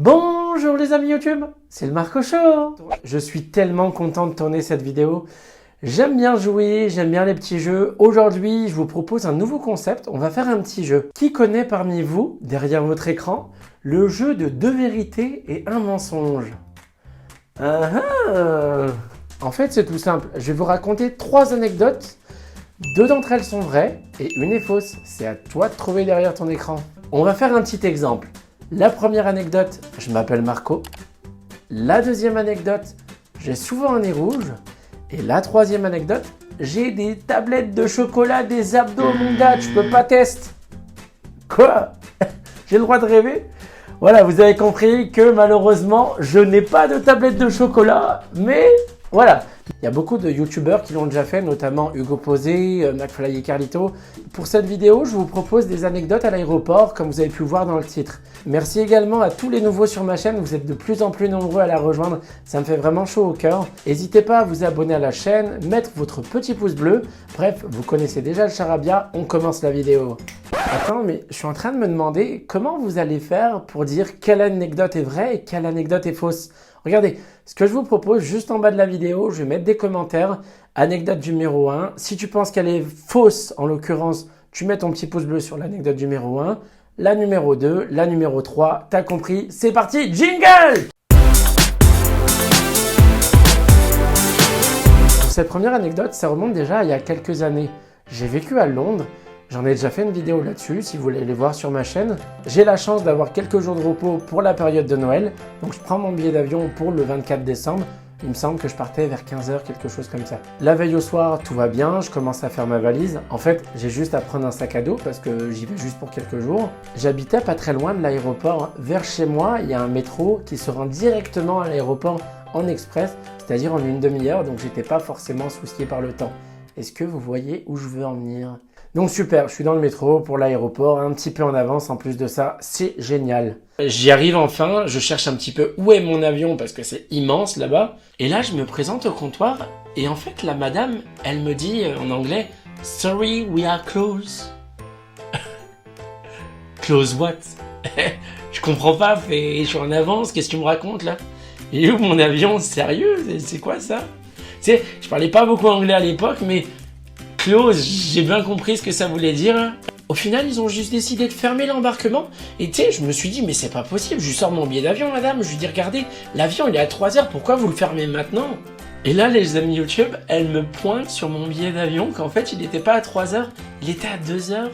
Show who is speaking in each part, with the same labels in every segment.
Speaker 1: Bonjour les amis YouTube, c'est le Marco Show. Je suis tellement content de tourner cette vidéo. J'aime bien jouer, j'aime bien les petits jeux. Aujourd'hui, je vous propose un nouveau concept. On va faire un petit jeu. Qui connaît parmi vous, derrière votre écran, le jeu de 2 vérités et un mensonge? En fait, c'est tout simple. Je vais vous raconter 3 anecdotes. 2 d'entre elles sont vraies et une est fausse. C'est à toi de trouver derrière ton écran. On va faire un petit exemple. La première anecdote, je m'appelle Marco. La deuxième anecdote, j'ai souvent un nez rouge. Et la troisième anecdote, j'ai des tablettes de chocolat, des abdos, mon gars, tu peux pas tester. Quoi? J'ai le droit de rêver? Voilà, vous avez compris que malheureusement, je n'ai pas de tablettes de chocolat, mais voilà. Il y a beaucoup de youtubeurs qui l'ont déjà fait, notamment Hugo Posé, McFly et Carlito. Pour cette vidéo, je vous propose des anecdotes à l'aéroport, comme vous avez pu voir dans le titre. Merci également à tous les nouveaux sur ma chaîne, vous êtes de plus en plus nombreux à la rejoindre, ça me fait vraiment chaud au cœur. N'hésitez pas à vous abonner à la chaîne, mettre votre petit pouce bleu. Bref, vous connaissez déjà le charabia, on commence la vidéo. Attends, mais je suis en train de me demander comment vous allez faire pour dire quelle anecdote est vraie et quelle anecdote est fausse. Regardez, ce que je vous propose juste en bas de la vidéo, je vais mettre des commentaires. Anecdote numéro 1. Si tu penses qu'elle est fausse, en l'occurrence, tu mets ton petit pouce bleu sur l'anecdote numéro 1. La numéro 2, la numéro 3, t'as compris, c'est parti, jingle! Pour cette première anecdote, ça remonte déjà à il y a quelques années. J'ai vécu à Londres. J'en ai déjà fait une vidéo là-dessus, si vous voulez aller voir sur ma chaîne. J'ai la chance d'avoir quelques jours de repos pour la période de Noël. Donc je prends mon billet d'avion pour le 24 décembre. Il me semble que je partais vers 15 h, quelque chose comme ça. La veille au soir, tout va bien, je commence à faire ma valise. En fait, j'ai juste à prendre un sac à dos parce que j'y vais juste pour quelques jours. J'habitais pas très loin de l'aéroport. Vers chez moi, il y a un métro qui se rend directement à l'aéroport en express, c'est-à-dire en une demi-heure, donc j'étais pas forcément soucié par le temps. Est-ce que vous voyez où je veux en venir? Donc super, je suis dans le métro pour l'aéroport, un petit peu en avance en plus de ça, c'est génial. J'y arrive enfin, je cherche un petit peu où est mon avion parce que c'est immense là-bas. Et là, je me présente au comptoir et en fait, la madame, elle me dit en anglais « Sorry, we are closed ». Close what? Je comprends pas, je suis en avance, qu'est-ce que tu me racontes là? Et où mon avion? Sérieux? C'est quoi ça? Tu sais, je parlais pas beaucoup anglais à l'époque, mais close, j'ai bien compris ce que ça voulait dire. Au final, ils ont juste décidé de fermer l'embarquement. Et tu sais, je me suis dit, mais c'est pas possible, je lui sors mon billet d'avion, madame. Je lui dis, regardez, l'avion il est à 3 h, pourquoi vous le fermez maintenant? Et là, les amis YouTube, elles me pointent sur mon billet d'avion qu'en fait, il n'était pas à 3 h, il était à 2 h.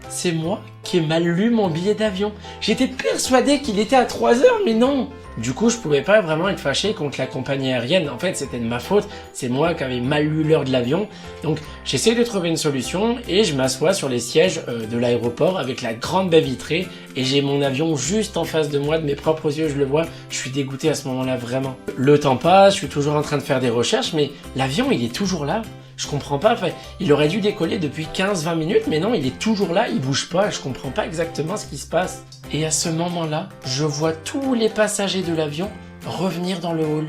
Speaker 1: C'est moi qui ai mal lu mon billet d'avion. J'étais persuadé qu'il était à 3 h, mais non. Du coup, je pouvais pas vraiment être fâché contre la compagnie aérienne. En fait, c'était de ma faute. C'est moi qui avais mal lu l'heure de l'avion. Donc, j'essaie de trouver une solution et je m'assois sur les sièges de l'aéroport avec la grande baie vitrée et j'ai mon avion juste en face de moi, de mes propres yeux, je le vois. Je suis dégoûté à ce moment-là, vraiment. Le temps passe, je suis toujours en train de faire des recherches, mais l'avion, il est toujours là. Je comprends pas, enfin, il aurait dû décoller depuis 15-20 minutes, mais non, il est toujours là, il bouge pas, je comprends pas exactement ce qui se passe. Et à ce moment-là, je vois tous les passagers de l'avion revenir dans le hall.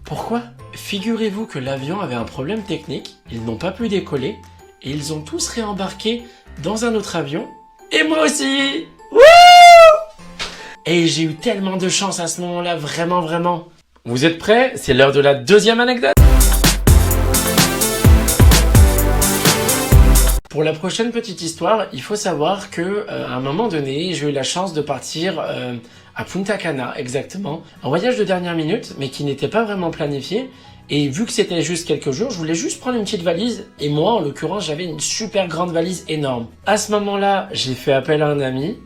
Speaker 1: Pourquoi? Figurez-vous que l'avion avait un problème technique, ils n'ont pas pu décoller, et ils ont tous réembarqué dans un autre avion, et moi aussi! Wouh! Et j'ai eu tellement de chance à ce moment-là, vraiment, vraiment. Vous êtes prêts? C'est l'heure de la deuxième anecdote. Pour la prochaine petite histoire, il faut savoir que à un moment donné, j'ai eu la chance de partir à Punta Cana, exactement. Un voyage de dernière minute, mais qui n'était pas vraiment planifié. Et vu que c'était juste quelques jours, je voulais juste prendre une petite valise. Et moi, en l'occurrence, j'avais une super grande valise énorme. À ce moment-là, j'ai fait appel à un ami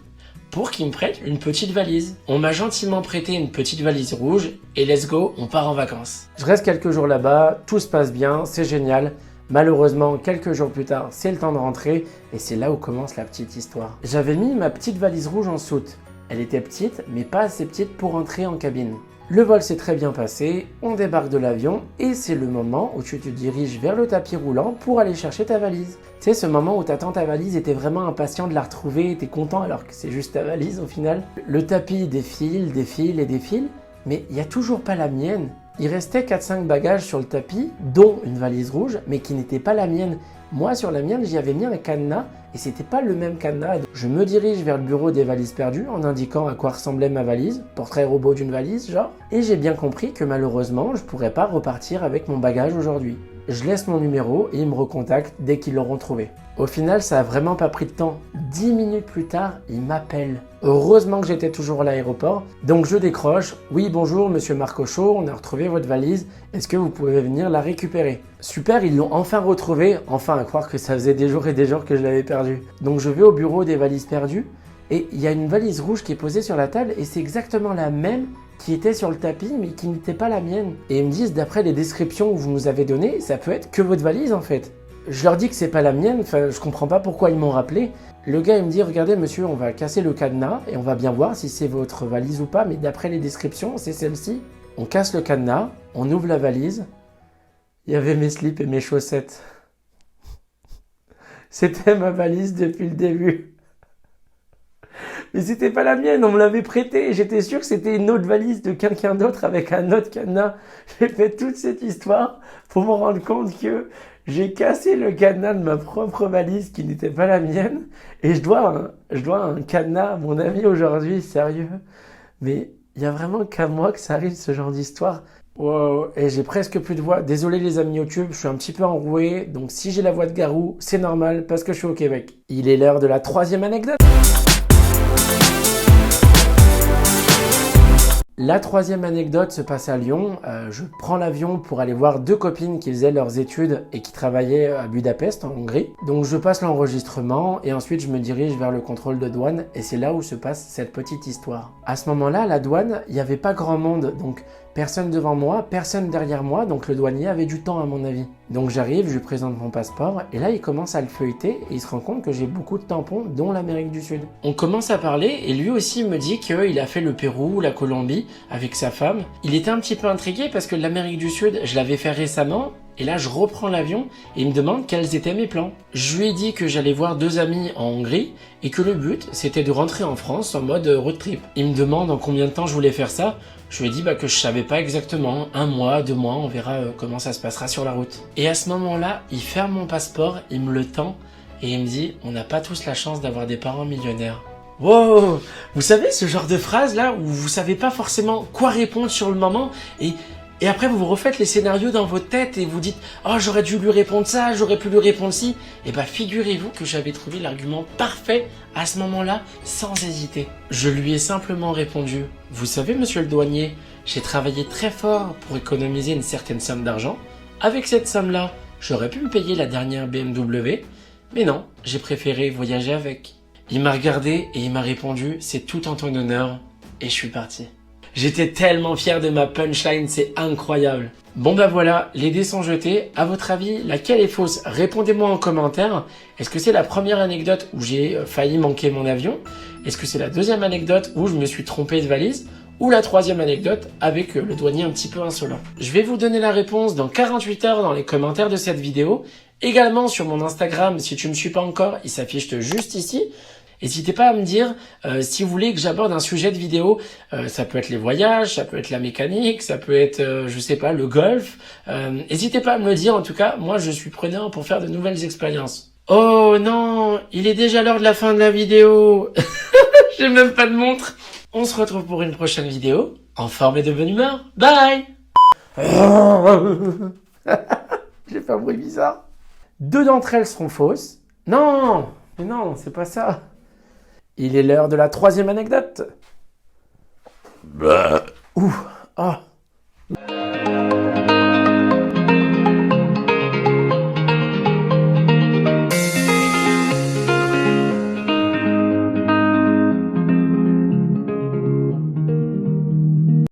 Speaker 1: pour qu'il me prête une petite valise. On m'a gentiment prêté une petite valise rouge et let's go, on part en vacances. Je reste quelques jours là-bas, tout se passe bien, c'est génial. Malheureusement, quelques jours plus tard, c'est le temps de rentrer et c'est là où commence la petite histoire. J'avais mis ma petite valise rouge en soute. Elle était petite, mais pas assez petite pour entrer en cabine. Le vol s'est très bien passé, on débarque de l'avion et c'est le moment où tu te diriges vers le tapis roulant pour aller chercher ta valise. Tu sais, ce moment où t'attends ta valise et t'es vraiment impatient de la retrouver et t'es content alors que c'est juste ta valise au final. Le tapis défile, défile et défile, mais il n'y a toujours pas la mienne. Il restait 4-5 bagages sur le tapis, dont une valise rouge, mais qui n'était pas la mienne. Moi, sur la mienne, j'y avais mis un cadenas, et c'était pas le même cadenas. Je me dirige vers le bureau des valises perdues, en indiquant à quoi ressemblait ma valise, portrait robot d'une valise, genre. Et j'ai bien compris que malheureusement, je pourrais pas repartir avec mon bagage aujourd'hui. Je laisse mon numéro et ils me recontactent dès qu'ils l'auront trouvé. Au final, ça a vraiment pas pris de temps. 10 minutes plus tard, ils m'appellent. Heureusement que j'étais toujours à l'aéroport. Donc je décroche. Oui, bonjour, monsieur Marcochot, on a retrouvé votre valise. Est-ce que vous pouvez venir la récupérer? Super, ils l'ont enfin retrouvée. Enfin, à croire que ça faisait des jours et des jours que je l'avais perdue. Donc je vais au bureau des valises perdues. Et il y a une valise rouge qui est posée sur la table et c'est exactement la même qui était sur le tapis mais qui n'était pas la mienne. Et ils me disent, d'après les descriptions que vous nous avez données, ça peut être que votre valise en fait. Je leur dis que c'est pas la mienne, enfin je comprends pas pourquoi ils m'ont rappelé. Le gars il me dit, regardez monsieur, on va casser le cadenas et on va bien voir si c'est votre valise ou pas, mais d'après les descriptions, c'est celle-ci. On casse le cadenas, on ouvre la valise, il y avait mes slips et mes chaussettes. C'était ma valise depuis le début. Mais c'était pas la mienne, on me l'avait prêtée. J'étais sûr que c'était une autre valise de quelqu'un d'autre avec un autre cadenas. J'ai fait toute cette histoire pour me rendre compte que j'ai cassé le cadenas de ma propre valise qui n'était pas la mienne. Et je dois un cadenas à mon ami aujourd'hui, sérieux. Mais il y a vraiment qu'à moi que ça arrive ce genre d'histoire. Wow, et j'ai presque plus de voix. Désolé les amis YouTube, je suis un petit peu enroué. Donc si j'ai la voix de Garou, c'est normal parce que je suis au Québec. Il est l'heure de la 3e anecdote. La 3e anecdote se passe à Lyon. Je prends l'avion pour aller voir 2 copines qui faisaient leurs études et qui travaillaient à Budapest, en Hongrie. Donc je passe l'enregistrement et ensuite je me dirige vers le contrôle de douane et c'est là où se passe cette petite histoire. À ce moment-là, à la douane, il n'y avait pas grand monde, donc personne devant moi, personne derrière moi, donc le douanier avait du temps à mon avis. Donc j'arrive, je lui présente mon passeport et là il commence à le feuilleter et il se rend compte que j'ai beaucoup de tampons, dont l'Amérique du Sud. On commence à parler et lui aussi me dit qu'il a fait le Pérou, la Colombie avec sa femme. Il était un petit peu intrigué parce que l'Amérique du Sud, je l'avais fait récemment. Et là, je reprends l'avion et il me demande quels étaient mes plans. Je lui ai dit que j'allais voir 2 amis en Hongrie et que le but, c'était de rentrer en France en mode road trip. Il me demande en combien de temps je voulais faire ça. Je lui ai dit que je savais pas exactement, 1 mois, 2 mois, on verra comment ça se passera sur la route. Et à ce moment-là, il ferme mon passeport, il me le tend et il me dit « On n'a pas tous la chance d'avoir des parents millionnaires ». Wow! Vous savez ce genre de phrase là où vous savez pas forcément quoi répondre sur le moment et après, vous vous refaites les scénarios dans votre tête et vous dites « Oh, j'aurais dû lui répondre ça, j'aurais pu lui répondre ci. » Et figurez-vous que j'avais trouvé l'argument parfait à ce moment-là, sans hésiter. Je lui ai simplement répondu « Vous savez, monsieur le douanier, j'ai travaillé très fort pour économiser une certaine somme d'argent. Avec cette somme-là, j'aurais pu me payer la dernière BMW. Mais non, j'ai préféré voyager avec. » Il m'a regardé et il m'a répondu « C'est tout en ton honneur. » Et je suis parti. J'étais tellement fier de ma punchline, c'est incroyable. Bon voilà, les dés sont jetés. À votre avis, laquelle est fausse? Répondez-moi en commentaire. Est-ce que c'est la première anecdote où j'ai failli manquer mon avion? Est-ce que c'est la 2e anecdote où je me suis trompé de valise? Ou la 3e anecdote avec le douanier un petit peu insolent? Je vais vous donner la réponse dans 48 heures dans les commentaires de cette vidéo. Également sur mon Instagram, si tu ne me suis pas encore, il s'affiche juste ici. N'hésitez pas à me dire si vous voulez que j'aborde un sujet de vidéo. Ça peut être les voyages, ça peut être la mécanique, ça peut être, je sais pas, le golf. N'hésitez pas à me le dire. En tout cas, moi, je suis preneur pour faire de nouvelles expériences. Oh non, il est déjà l'heure de la fin de la vidéo. J'ai même pas de montre. On se retrouve pour une prochaine vidéo, en forme et de bonne humeur. Bye. J'ai fait un bruit bizarre. 2 d'entre elles seront fausses. Non, mais non, c'est pas ça. Il est l'heure de la 3e anecdote. Ouh, oh.